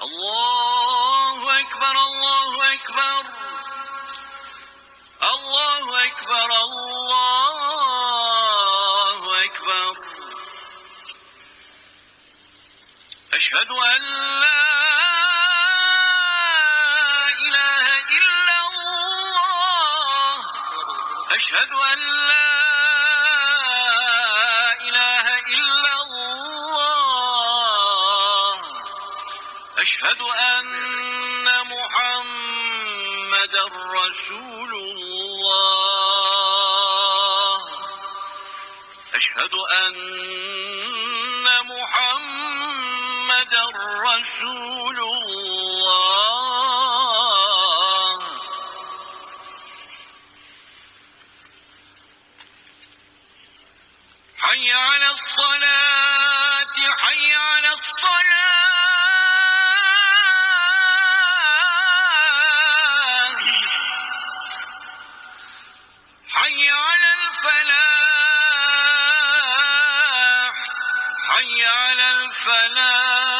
الله أكبر الله أكبر الله أكبر الله أكبر. أشهد أن لا إله إلا الله أشهد أن لا إله إلا الله أشهد أن محمدا رسول الله أشهد أن محمدا رسول الله. حي على الصلاة حي على الصلاة حي على الفلاح حي على الفلاح.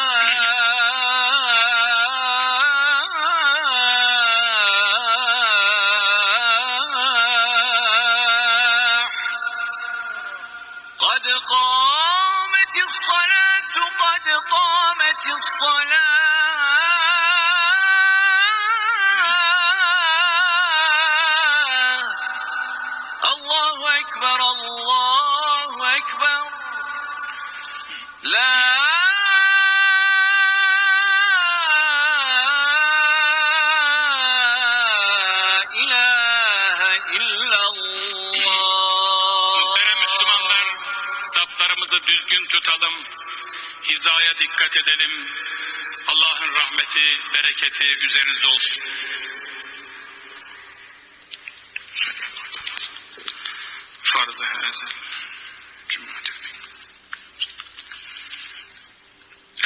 قد قامت الصلاة قد قامت الصلاة. الله أكبر الله أكبر. لا إله إلا الله. Muhterem Müslümanlar, saflarımızı düzgün tutalım, hizaya dikkat edelim. Allah'ın rahmeti, bereketi üzerinizde olsun. Farz-ı haza.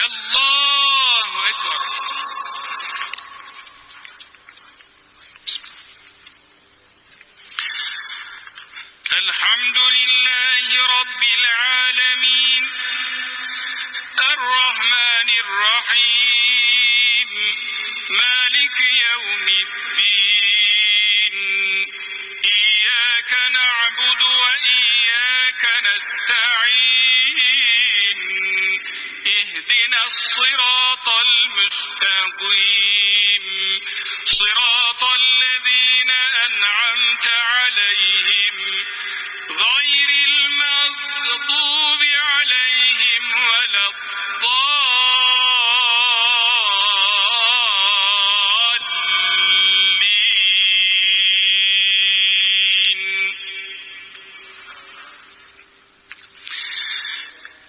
Allahu Ekber. Elhamdülillahi Rabbil alemin. Errahmanirrahim. Malik yevmiddin. İyyâke na'budu ve iyyâke nesta'in. İhdinas sıratal müstakîm. Sıratallezîne en'amte aleyhim. Gayril mağdubi aleyhim veleddâllîn.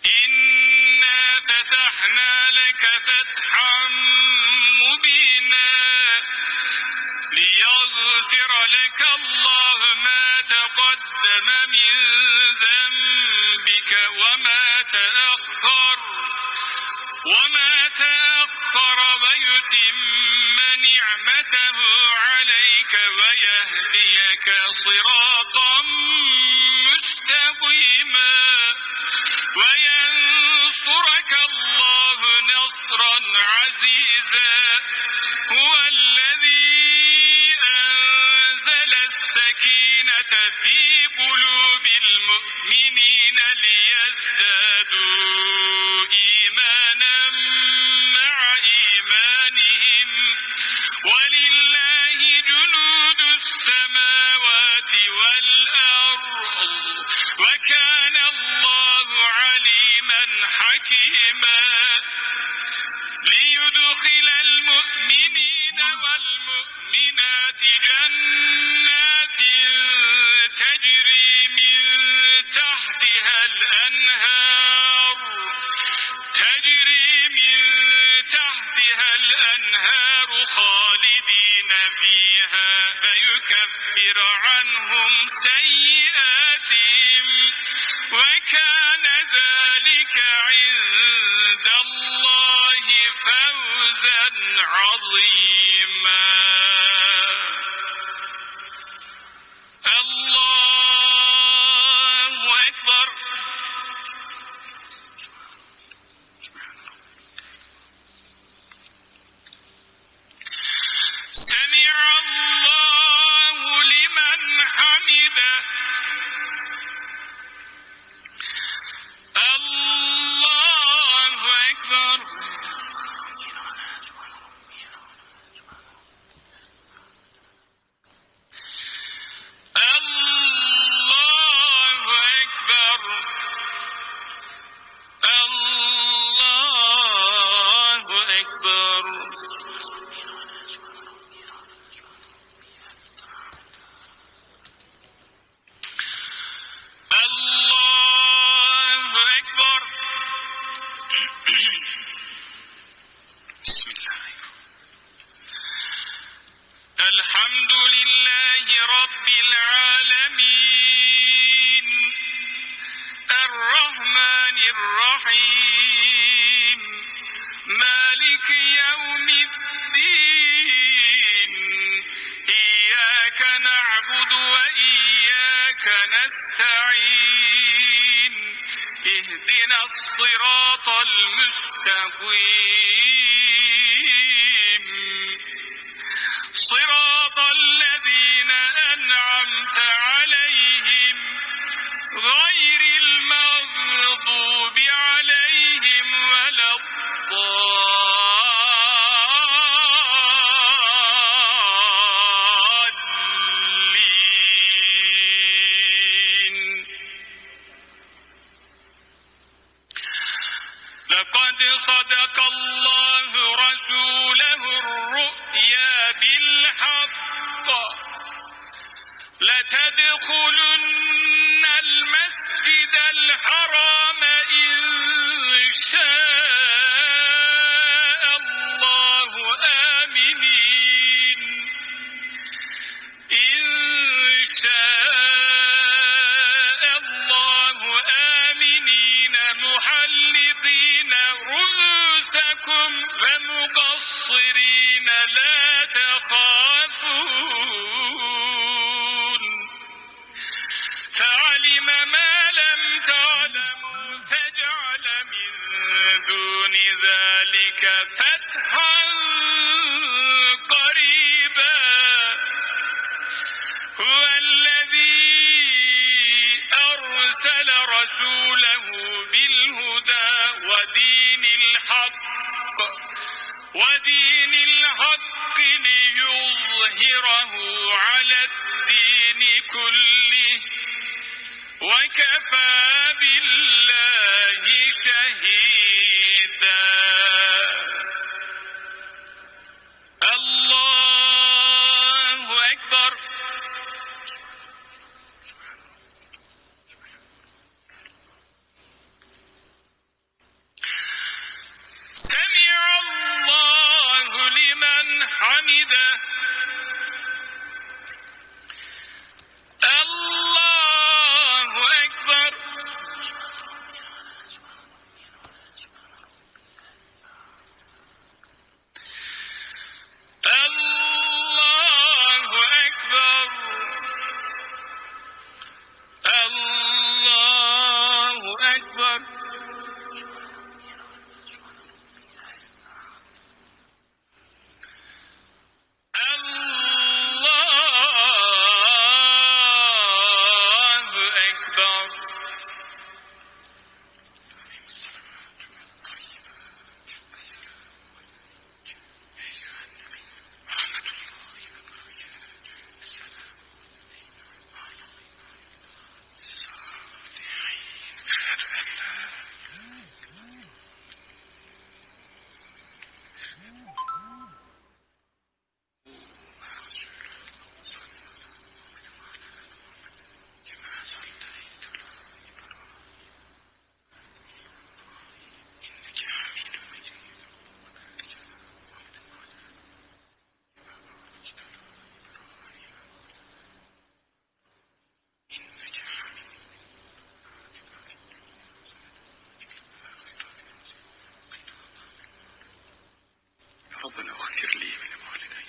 İnna fetahna leke fethan mubînâ liyaghfira lekallâhu mâ teqaddeme min zenbike ve mâ teakhkhar ve yutimme ni'metehu aleyke ve yehdiyeke sırâtan müstakîmâ ve yensurakallâhu nasran azîzâ. Huvellezî السكينة في قلوب المؤمنين ليزدادوا إيمانا مع إيمانهم ولله جنود السماوات والأرض وكان الله عليما حكيما. ليدخل المؤمنين والمؤمنات جنات تجري من تحتها الأنهار خالدين فيها فيكفر عنهم سيئاتهم وكان ذلك عند الله فوزا عظيما. سمع الله لمن حمده الله أكبر الله أكبر الله أكبر الله أكبر بسم الله الحمد لله رب العالمين الرحمن الرحيم مالك يوم الدين إياك نعبد وإياك نستعين اهدنا الصراط المستقيم صراط الذين أنعمت عليهم غير المغضوب عليهم ولا الضالين لقد صدق الله رسوله الرؤيا بالحق لتدخلن المسجد الحرام إن شاء الله آمنين إن شاء الله آمنين محلقين رؤوسكم ومقصرين لا تخافون فعلم ما لم تعلموا فجعل من دون ذلك فتحا قريبا هو الذي أرسل رسوله بالهدى ودين الحق ليظهره على الدين كله وكفى بالله شهيدا الله أكبر سمع الله لمن حمده الله أكبر الله أكبر الله أكبر ربنا اغفر لي ولوالدي.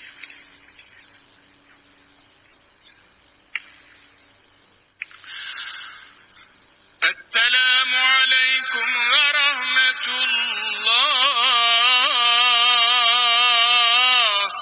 السلام عليكم ورحمة الله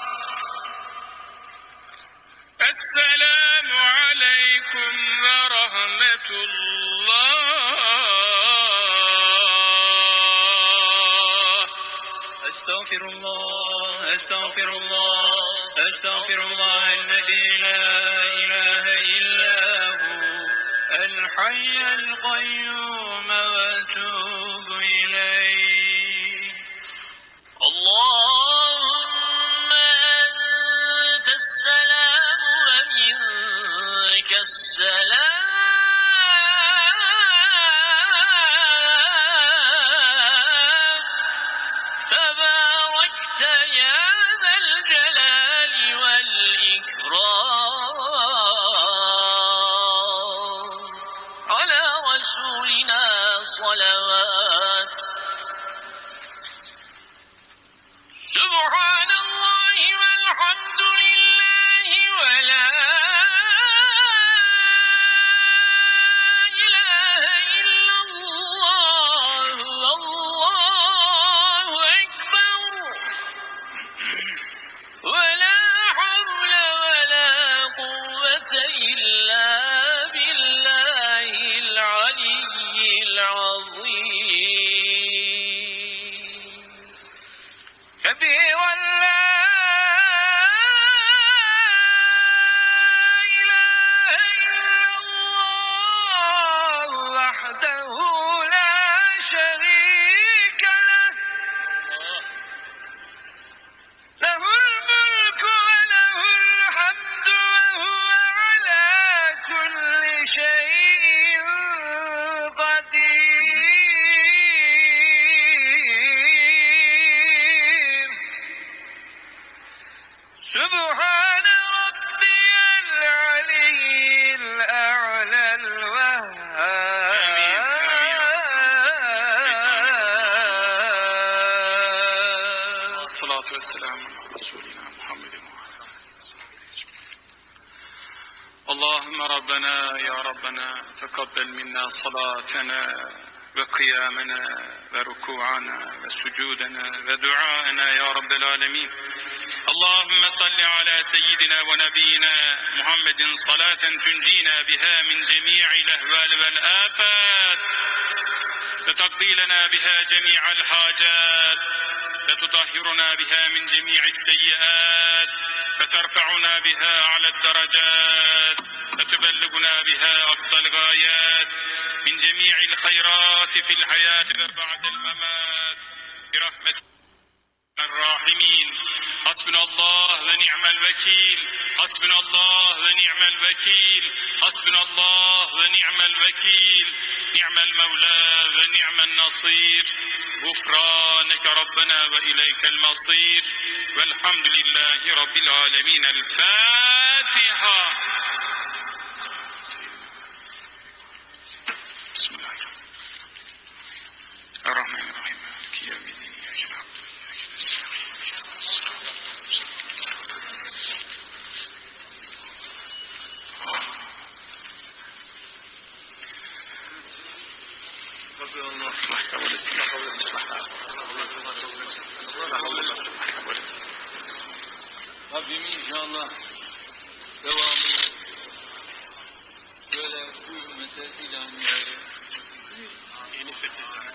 أستغفر الله أستغفر الله أستغفر الله الذي لا إله إلا هو الحي القيوم وأتوب إليه. اللهم أنت السلام ومنك السلام تباركت يا ذا الجلال والإكرام. على رسولنا صلوات. سبحان الله والحمد لله ولا إله إلا الله والله أكبر ولا حول ولا قوة إلا بالله العلي العظيم. كبيرا لا إله إلا الله وحده لا شريك له له الملك وله الحمد وهو على كل شيء قدير. سبحان ربي العلي الأعلى الوهاب. الصلاة والسلام على رسولنا محمد وعلى آله وصحبه أجمعين. اللهم ربنا يا ربنا تقبل منا صلاتنا وقيامنا وركوعنا وسجودنا ودعاءنا يا رب العالمين. اللهم صل على سيدنا ونبينا محمد صلاة تنجينا بها من جميع الأهوال والآفات وتقضي لنا بها جميع الحاجات وتطهرنا بها من جميع السيئات وترفعنا بها على الدرجات وتبلغنا بها أقصى الغايات من جميع الخيرات في الحياة وبعد الممات برحمتك الراحمين. حسبنا الله ونعم الوكيل حسبنا الله ونعم الوكيل حسبنا الله ونعم الوكيل نعم المولى ونعم النصير. غفرانك ربنا وإليك المصير والحمد لله رب العالمين. الفاتحة. بسم الله الرحمن الرحيم مالك يوم الدين إياك نعبد وإياك نستعين. Allah kabul etsin. Allah kabul etsin. Rabbim inşallah devamını böyle bu ümmete ilan eder. Yeni fethedilen